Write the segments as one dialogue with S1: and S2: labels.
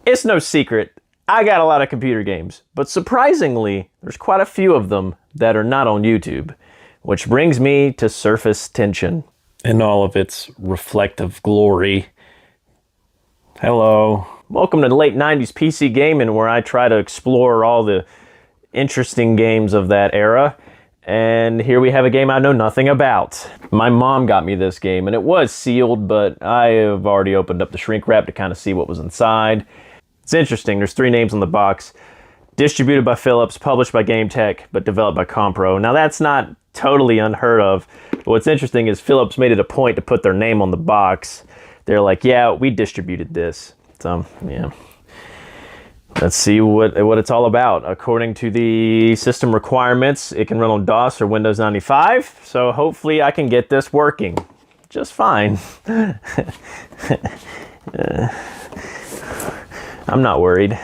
S1: It's no secret, I got a lot of computer games, but surprisingly, there's quite a few of them that are not on YouTube, which brings me to Surface Tension in all of its reflective glory. Hello. Welcome to the late 90s PC gaming, where I try to explore all the interesting games of that era. And here we have a game I know nothing about. My mom got me this game, and it was sealed, but I have already opened up the shrink wrap to kind of see what was inside. It's interesting, there's 3 names on the box. Distributed by Philips, published by GameTech, but developed by Compro. Now that's not totally unheard of, but what's interesting is Philips made it a point to put their name on the box. They're like, yeah, we distributed this. So, yeah. Let's see what it's all about. According to the system requirements, it can run on DOS or Windows 95, so hopefully I can get this working just fine. I'm not worried.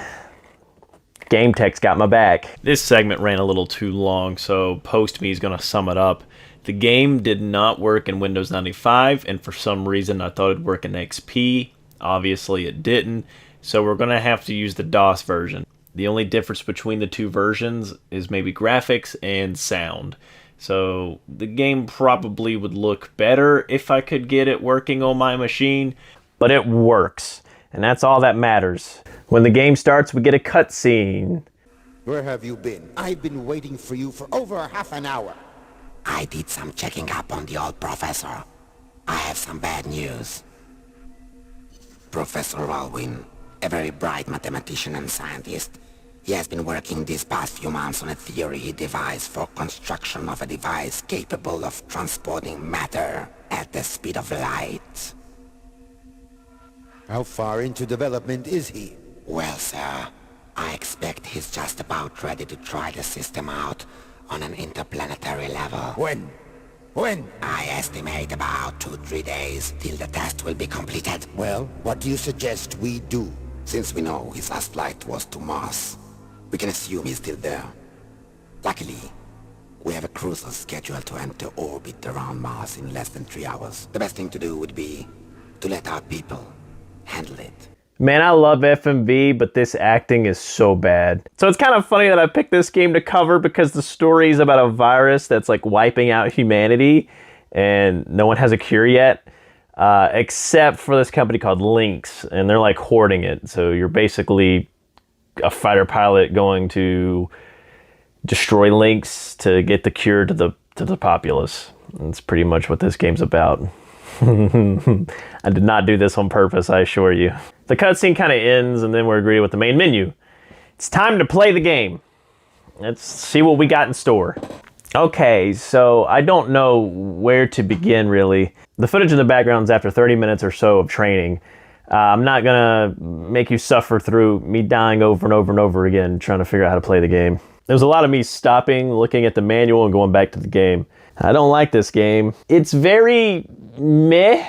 S1: GameTech's got my back. This segment ran a little too long, so Post-Me is going to sum it up. The game did not work in Windows 95, and for some reason I thought it'd work in XP. Obviously it didn't, so we're going to have to use the DOS version. The only difference between the 2 versions is maybe graphics and sound. So the game probably would look better if I could get it working on my machine, but it works. And that's all that matters. When the game starts, we get a cutscene.
S2: Where have you been? I've been waiting for you for over half an hour.
S3: I did some checking up on the old professor. I have some bad news. Professor Alwyn, a very bright mathematician and scientist. He has been working these past few months on a theory he devised for construction of a device capable of transporting matter at the speed of light.
S2: How far into development is he?
S3: Well, sir, I expect he's just about ready to try the system out on an interplanetary level.
S2: When? When?
S3: I estimate about 2-3 days till the test will be completed.
S2: Well, what do you suggest we do?
S3: Since we know his last flight was to Mars, we can assume he's still there. Luckily, we have a cruiser scheduled to enter orbit around Mars in less than 3 hours. The best thing to do would be to let our people handle it.
S1: Man, I love FMV, but this acting is so bad. So it's kind of funny that I picked this game to cover because the story is about a virus that's like wiping out humanity and no one has a cure yet, except for this company called Lynx, and they're like hoarding it. So you're basically a fighter pilot going to destroy Lynx to get the cure to the populace. That's pretty much what this game's about. I did not do this on purpose, I assure you. The cutscene kind of ends and then we're greeted with the main menu. It's time to play the game. Let's see what we got in store. Okay, so I don't know where to begin really. The footage in the background is after 30 minutes or so of training. I'm not gonna make you suffer through me dying over and over and over again trying to figure out how to play the game. There was a lot of me stopping, looking at the manual and going back to the game. I don't like this game. It's very meh.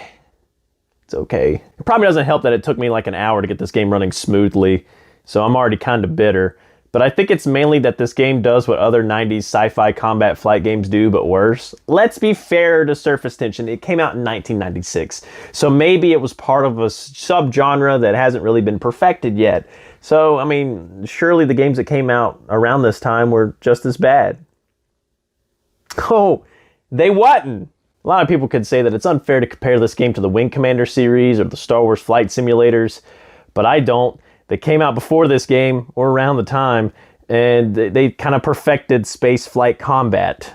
S1: It's okay. It probably doesn't help that it took me like an hour to get this game running smoothly, so I'm already kind of bitter. But I think it's mainly that this game does what other 90s sci-fi combat flight games do, but worse. Let's be fair to Surface Tension. It came out in 1996, so maybe it was part of a subgenre that hasn't really been perfected yet. So, I mean, surely the games that came out around this time were just as bad. Oh, they wasn't. A lot of people could say that it's unfair to compare this game to the Wing Commander series or the Star Wars flight simulators, but I don't. They came out before this game, or around the time, and they kind of perfected space flight combat.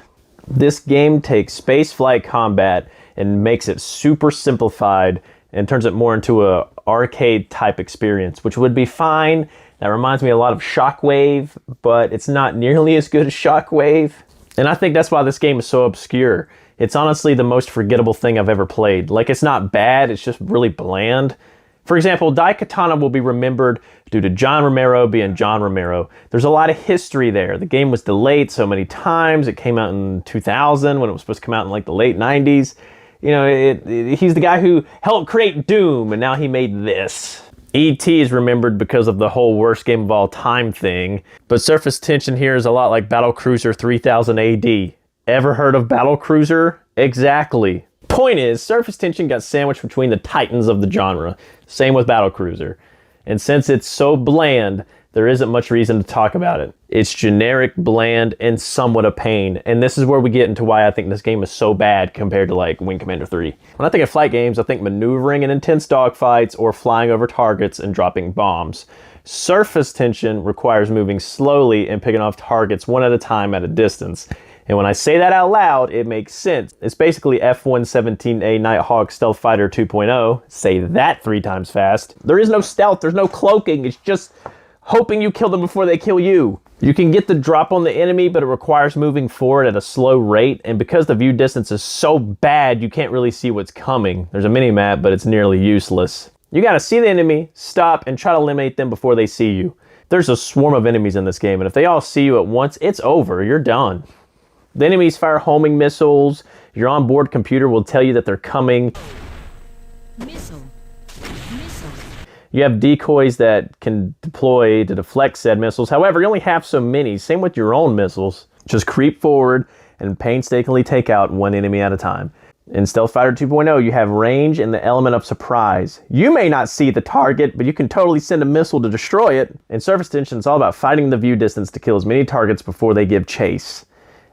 S1: This game takes space flight combat and makes it super simplified and turns it more into a arcade type experience, which would be fine. That reminds me a lot of Shockwave, but it's not nearly as good as Shockwave. And I think that's why this game is so obscure. It's honestly the most forgettable thing I've ever played. Like, it's not bad, it's just really bland. For example, Daikatana will be remembered due to John Romero being John Romero. There's a lot of history there. The game was delayed so many times. It came out in 2000 when it was supposed to come out in like the late 90s. You know, he's the guy who helped create Doom, and now he made this. E.T. is remembered because of the whole worst game of all time thing. But Surface Tension here is a lot like Battlecruiser 3000 AD. Ever heard of Battlecruiser? Exactly. Point is, Surface Tension got sandwiched between the titans of the genre. Same with Battlecruiser. And since it's so bland, there isn't much reason to talk about it. It's generic, bland, and somewhat a pain. And this is where we get into why I think this game is so bad compared to like Wing Commander 3. When I think of flight games, I think maneuvering in intense dogfights or flying over targets and dropping bombs. Surface tension requires moving slowly and picking off targets one at a time at a distance. And when I say that out loud, it makes sense. It's basically F-117A Nighthawk Stealth Fighter 2.0. Say that 3 times fast. There is no stealth, there's no cloaking, it's just hoping you kill them before they kill you. You can get the drop on the enemy, but it requires moving forward at a slow rate, and because the view distance is so bad, you can't really see what's coming. There's a mini-map, but it's nearly useless. You gotta see the enemy, stop, and try to eliminate them before they see you. There's a swarm of enemies in this game, and if they all see you at once, it's over, you're done. The enemies fire homing missiles, your onboard computer will tell you that they're coming. Missile. You have decoys that can deploy to deflect said missiles. However, you only have so many. Same with your own missiles. Just creep forward and painstakingly take out one enemy at a time. In Stealth Fighter 2.0, you have range and the element of surprise. You may not see the target, but you can totally send a missile to destroy it. In Surface Tension, it's all about fighting the view distance to kill as many targets before they give chase.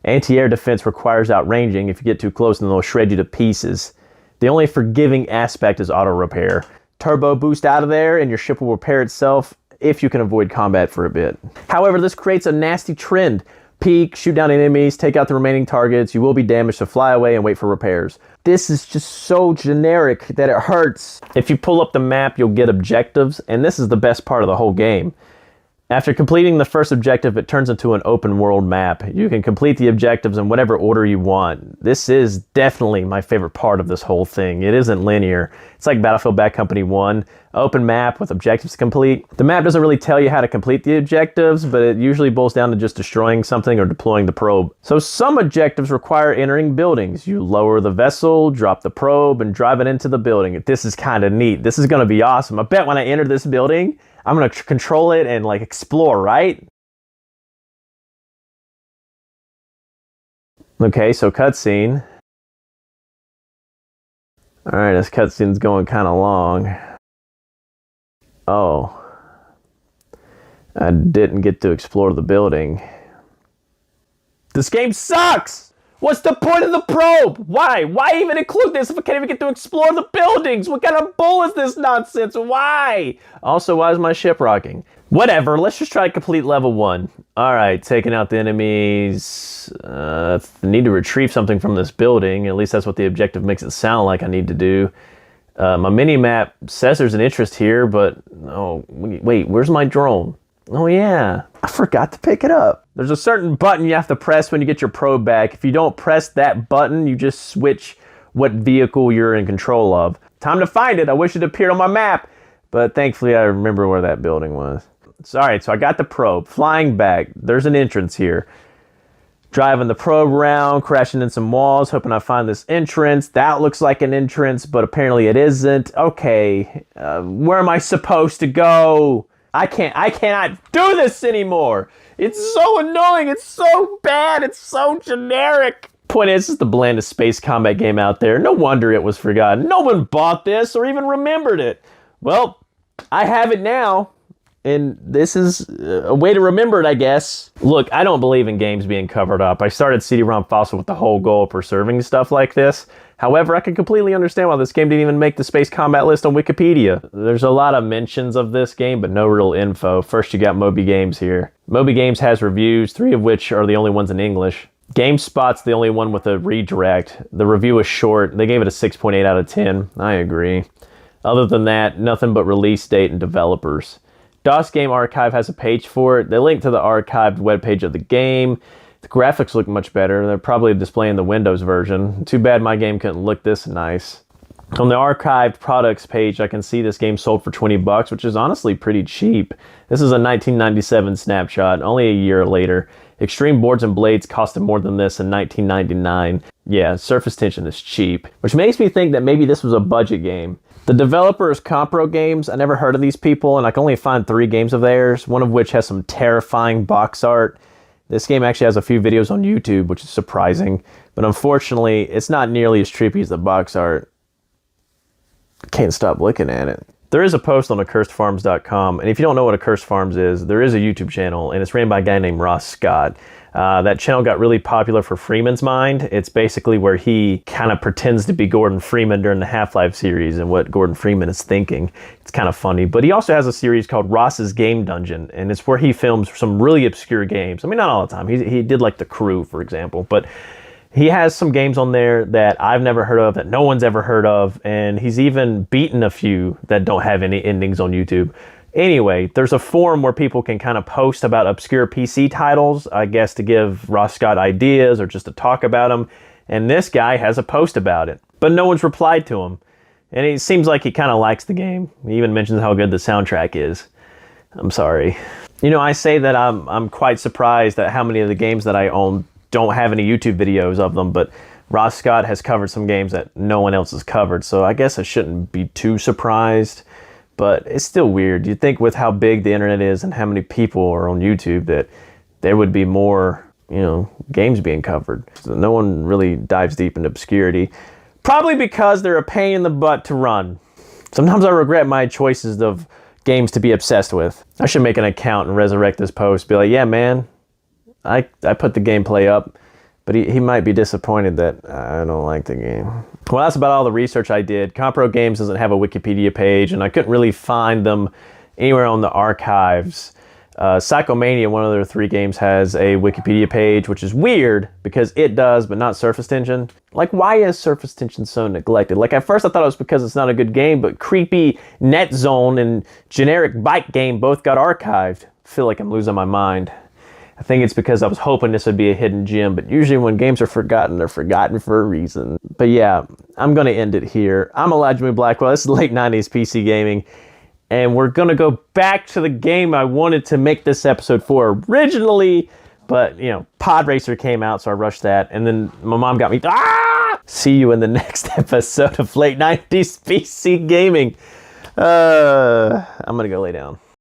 S1: Anti-air defense requires outranging. If you get too close, then they'll shred you to pieces. The only forgiving aspect is auto repair. Turbo boost out of there and your ship will repair itself if you can avoid combat for a bit. However, this creates a nasty trend. Peek, shoot down enemies, take out the remaining targets, you will be damaged, so fly away and wait for repairs. This is just so generic that it hurts. If you pull up the map, you'll get objectives, and this is the best part of the whole game. After completing the first objective, it turns into an open world map. You can complete the objectives in whatever order you want. This is definitely my favorite part of this whole thing. It isn't linear. It's like Battlefield Bad Company 1, open map with objectives to complete. The map doesn't really tell you how to complete the objectives, but it usually boils down to just destroying something or deploying the probe. So some objectives require entering buildings. You lower the vessel, drop the probe, and drive it into the building. This is kind of neat. This is going to be awesome. I bet when I enter this building, I'm going to control it and like explore, right? Okay, so cutscene. All right, this cutscene's going kind of long. Oh. I didn't get to explore the building. This game sucks! What's the point of the probe? Why? Why even include this if I can't even get to explore the buildings? What kind of bull is this nonsense? Why? Also, why is my ship rocking? Whatever, let's just try to complete level 1. Alright, taking out the enemies. Need to retrieve something from this building. At least that's what the objective makes it sound like I need to do. My mini-map says there's an interest here, but... Oh, wait, where's my drone? Oh yeah, I forgot to pick it up. There's a certain button you have to press when you get your probe back. If you don't press that button, you just switch what vehicle you're in control of. Time to find it. I wish it appeared on my map, but thankfully I remember where that building was. Alright, so I got the probe. Flying back. There's an entrance here. Driving the probe around, crashing in some walls, hoping I find this entrance. That looks like an entrance, but apparently it isn't. Okay, where am I supposed to go? I cannot do this anymore. It's so annoying. It's so bad. It's so generic. Point is, this is the blandest space combat game out there. No wonder it was forgotten. No one bought this or even remembered it. Well, I have it now. And this is a way to remember it, I guess. Look, I don't believe in games being covered up. I started CD-ROM Fossil with the whole goal of preserving stuff like this. However, I can completely understand why this game didn't even make the space combat list on Wikipedia. There's a lot of mentions of this game, but no real info. First, you got Moby Games here. Moby Games has reviews, 3 of which are the only ones in English. Gamespot's the only one with a redirect. The review is short. They gave it a 6.8 out of 10. I agree. Other than that, nothing but release date and developers. DOS Game Archive has a page for it. They link to the archived webpage of the game. The graphics look much better. They're probably displaying the Windows version. Too bad my game couldn't look this nice. On the archived products page, I can see this game sold for $20, which is honestly pretty cheap. This is a 1997 snapshot, only a year later. Extreme Boards and Blades costed more than this in 1999. Yeah, Surface Tension is cheap, which makes me think that maybe this was a budget game. The developer is Compro Games. I never heard of these people, and I can only find 3 games of theirs, one of which has some terrifying box art. This game actually has a few videos on YouTube, which is surprising, but unfortunately, it's not nearly as trippy as the box art. Can't stop looking at it. There is a post on AccurskedFarms.com, and if you don't know what Accursed Farms is, there is a YouTube channel, and it's ran by a guy named Ross Scott. That channel got really popular for Freeman's Mind. It's basically where he kind of pretends to be Gordon Freeman during the Half-Life series and what Gordon Freeman is thinking. It's kind of funny. But he also has a series called Ross's Game Dungeon, and it's where he films some really obscure games. I mean, not all the time. He did like The Crew, for example, but he has some games on there that I've never heard of, that no one's ever heard of, and he's even beaten a few that don't have any endings on YouTube. Anyway, there's a forum where people can kind of post about obscure PC titles, I guess to give Ross Scott ideas or just to talk about them. And this guy has a post about it, but no one's replied to him. And it seems like he kind of likes the game. He even mentions how good the soundtrack is. I'm sorry. You know, I say that I'm quite surprised at how many of the games that I own don't have any YouTube videos of them, but Ross Scott has covered some games that no one else has covered, so I guess I shouldn't be too surprised. But it's still weird. You'd think with how big the internet is and how many people are on YouTube that there would be more, you know, games being covered. So no one really dives deep into obscurity. Probably because they're a pain in the butt to run. Sometimes I regret my choices of games to be obsessed with. I should make an account and resurrect this post. Be like, yeah, man, I put the gameplay up. But he might be disappointed that I don't like the game. Well, that's about all the research I did. Compro Games doesn't have a Wikipedia page, and I couldn't really find them anywhere on the archives. Cyclemania, one of their 3 games, has a Wikipedia page, which is weird because it does, but not Surface Tension. Like, why is Surface Tension so neglected? Like, at first I thought it was because it's not a good game, but Creepy Net Zone and Generic Bike Game both got archived. I feel like I'm losing my mind. I think it's because I was hoping this would be a hidden gem, but usually when games are forgotten, they're forgotten for a reason. But yeah, I'm going to end it here. I'm Elijah Moon Blackwell. This is late 90s PC gaming, and we're going to go back to the game I wanted to make this episode for originally, but, you know, Pod Racer came out, so I rushed that, and then my mom got me, See you in the next episode of late 90s PC gaming. I'm going to go lay down.